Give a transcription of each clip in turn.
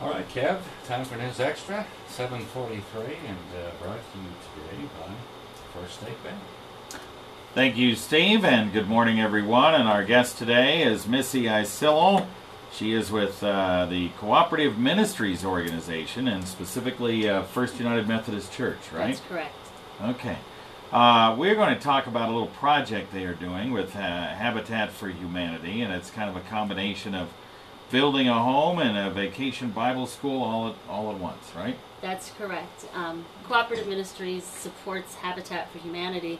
All right, Kev, time for News Extra, 7:43, and brought to you today by First State Bank. Thank you, Steve, and good morning, everyone. And our guest today is Missi Iasillo. She is with the Cooperative Ministries organization, and specifically First United Methodist Church, right? That's correct. Okay. We're going to talk about a little project they are doing with Habitat for Humanity, and it's kind of a combination of building a home and a vacation Bible school all at once, right? That's correct. Cooperative Ministries supports Habitat for Humanity,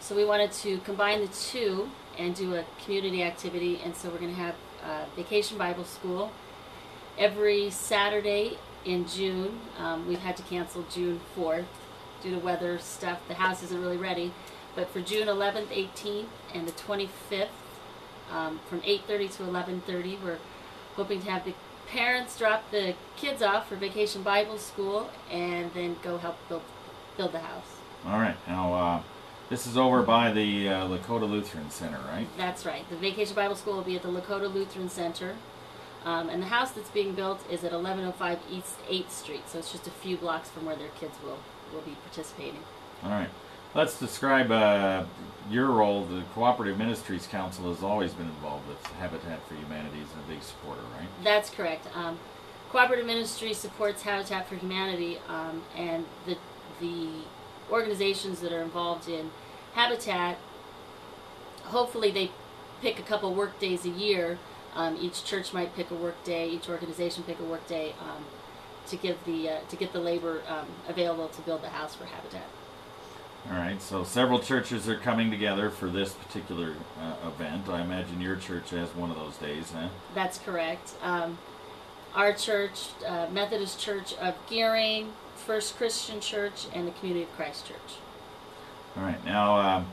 so we wanted to combine the two and do a community activity, and so we're going to have Vacation Bible School every Saturday in June. We've had to cancel June 4th due to weather stuff. The house isn't really ready, but for June 11th, 18th, and the 25th, from 8:30 to 11:30, we're hoping to have the parents drop the kids off for Vacation Bible School and then go help build the house. All right. Now, this is over by the Lakota Lutheran Center, right? That's right. The Vacation Bible School will be at the Lakota Lutheran Center. And the house that's being built is at 1105 East 8th Street, so it's just a few blocks from where their kids will be participating. All right. Let's describe your role. The Cooperative Ministries Council has always been involved with Habitat for Humanity as a big supporter, right? That's correct. Cooperative Ministries supports Habitat for Humanity, and the organizations that are involved in Habitat, hopefully they pick a couple work days a year. Each church might pick a work day, each organization pick a work day to get the labor available to build the house for Habitat. All right, so several churches are coming together for this particular event. I imagine your church has one of those days, huh? That's correct. Our church, Methodist Church of Gearing, First Christian Church, and the Community of Christ Church. All right, now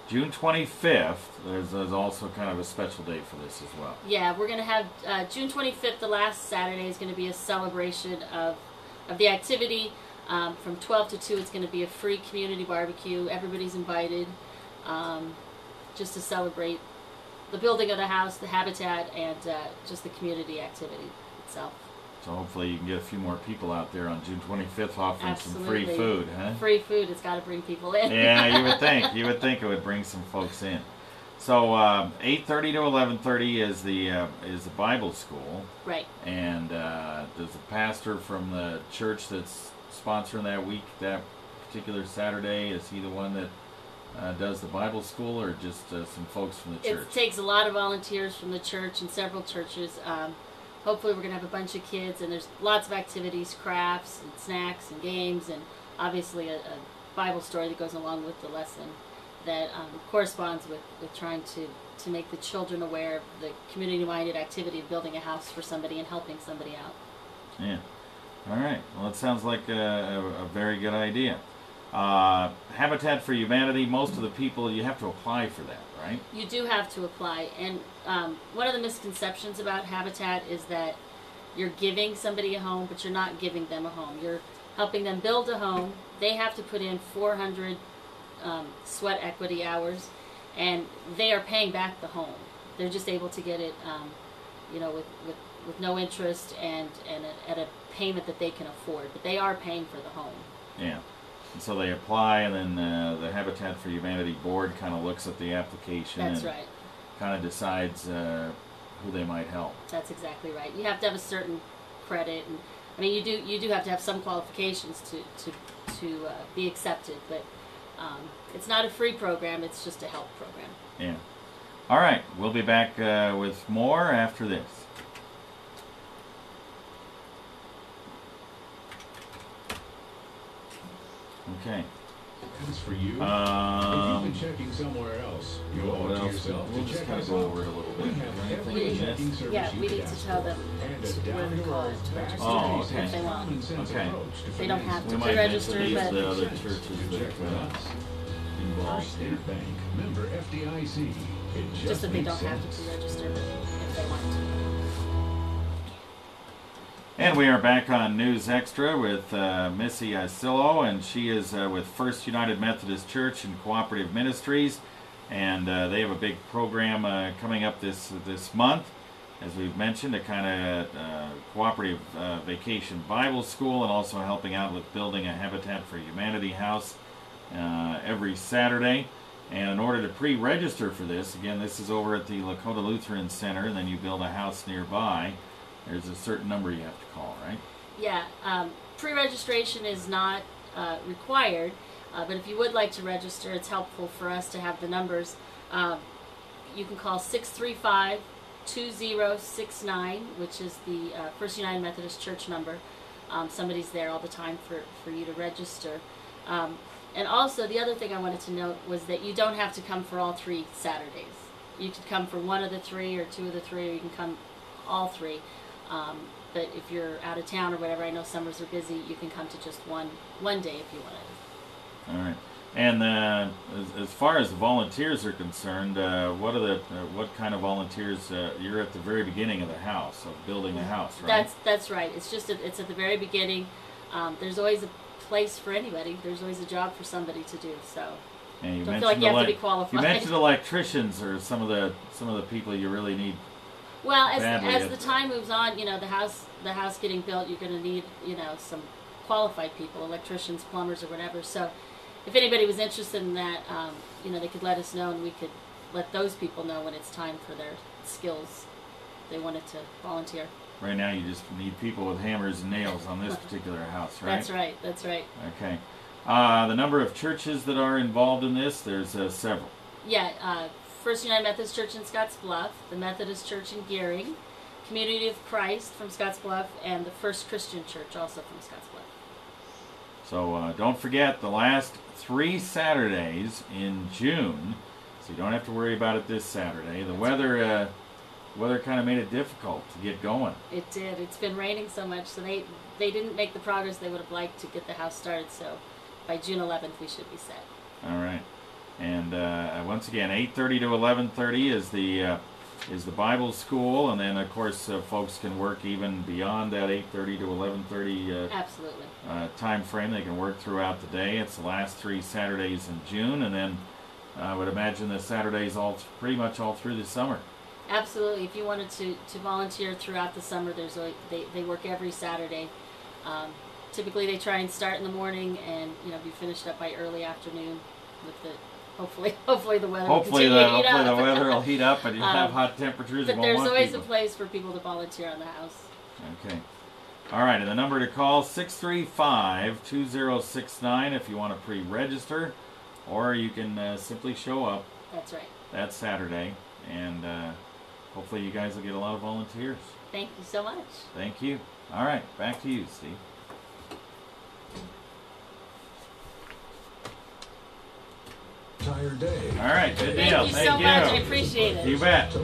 June 25th, there's also kind of a special day for this as well. Yeah, we're going to have June 25th, the last Saturday, is going to be a celebration of the activity. From 12 to 2, it's going to be a free community barbecue. Everybody's invited just to celebrate the building of the house, the habitat, and just the community activity itself. So hopefully you can get a few more people out there on June 25th offering Absolutely. some free food, huh? Free food, it's got to bring people in. Yeah, you would think. You would think it would bring some folks in. So 8:30 to 11:30 is the Bible school. Right. And does the pastor from the church that's sponsoring that week, that particular Saturday, is he the one that does the Bible school, or just some folks from the church? It takes a lot of volunteers from the church and several churches. Hopefully we're going to have a bunch of kids, and there's lots of activities, crafts and snacks and games, and obviously a Bible story that goes along with the lesson that corresponds with trying to make the children aware of the community-minded activity of building a house for somebody and helping somebody out. Yeah. All right. Well, it sounds like a very good idea. Habitat for Humanity, most of the people, you have to apply for that, right? You do have to apply. And one of the misconceptions about Habitat is that you're giving somebody a home, but you're not giving them a home. You're helping them build a home. They have to put in 400 sweat equity hours, and they are paying back the home. They're just able to get it, with no interest and at a payment that they can afford, but they are paying for the home. Yeah. And so they apply, and then the Habitat for Humanity board kind of looks at the application. That's and right. Kind of decides who they might help. That's exactly right. You have to have a certain credit, and I mean you do have to have some qualifications to be accepted, but it's not a free program. It's just a help program. Yeah. All right. We'll be back with more after this. Okay. As for you, if you've been checking somewhere else, you owe it to yourself we'll to just check kind us of go out. over it a little bit. We have every checking service Yeah, you we could need to ask tell for, them and a where to call down-to-earth, to register Oh, if okay. they want. common sense Okay. approach to They don't have We to might mention pre-register, these but the other churches to that check with us. involved First here. State Bank, member FDIC. It just that they makes don't have to sense. pre-register if they want to. And we are back on News Extra with Missi Iasillo, and she is with First United Methodist Church and Cooperative Ministries, and they have a big program coming up this month. as we've mentioned, a kind of cooperative vacation Bible school, and also helping out with building a Habitat for Humanity house every Saturday. And in order to pre-register for this, again, this is over at the Lakota Lutheran Center, and then you build a house nearby. There's a certain number you have to call, right? Yeah, pre-registration is not required, but if you would like to register, it's helpful for us to have the numbers. You can call 635-2069, which is the First United Methodist Church number. Somebody's there all the time for you to register. And also, the other thing I wanted to note was that you don't have to come for all 3 Saturdays. You could come for 1 of the 3 or 2 of the 3, or you can come all 3. But if you're out of town or whatever, I know summers are busy, you can come to just one day if you want to. All right. And as far as the volunteers are concerned, what kind of volunteers? You're at the very beginning of the house, of building the house, right? That's right. It's just it's at the very beginning. There's always a place for anybody. There's always a job for somebody to do. So and don't feel like you have to be qualified. You mentioned electricians or some of the people you really need. Well, as the time moves on, the house getting built, you're going to need some qualified people, electricians, plumbers, or whatever. So if anybody was interested in that, they could let us know, and we could let those people know when it's time for their skills they wanted to volunteer. Right now, you just need people with hammers and nails on this particular house, right? That's right. Okay. The number of churches that are involved in this, there's several. Yeah, First United Methodist Church in Scottsbluff, the Methodist Church in Gearing, Community of Christ from Scottsbluff, and the First Christian Church also from Scottsbluff. So don't forget the last 3 Saturdays in June, so you don't have to worry about it this Saturday. The weather kind of made it difficult to get going. It did. It's been raining so much, so they didn't make the progress they would have liked to get the house started. So by June 11th, we should be set. All right. And once again, 8:30 to 11:30 is the Bible school, and then of course folks can work even beyond that 8:30 to 11:30 absolutely time frame. They can work throughout the day. It's the last 3 Saturdays in June, and then I would imagine the Saturdays pretty much all through the summer. Absolutely. If you wanted to volunteer throughout the summer, they work every Saturday. Typically, they try and start in the morning and be finished up by early afternoon. With the hopefully the weather. Hopefully the weather will heat up and you'll have hot temperatures. But there's always a place for people to volunteer on the house. Okay. All right, and the number to call 635-2069 if you want to pre-register, or you can simply show up. That's right. That Saturday, and hopefully you guys will get a lot of volunteers. Thank you so much. Thank you. All right, back to you, Steve. Entire day. All right, good deal. Thank you so much. I appreciate it. You bet.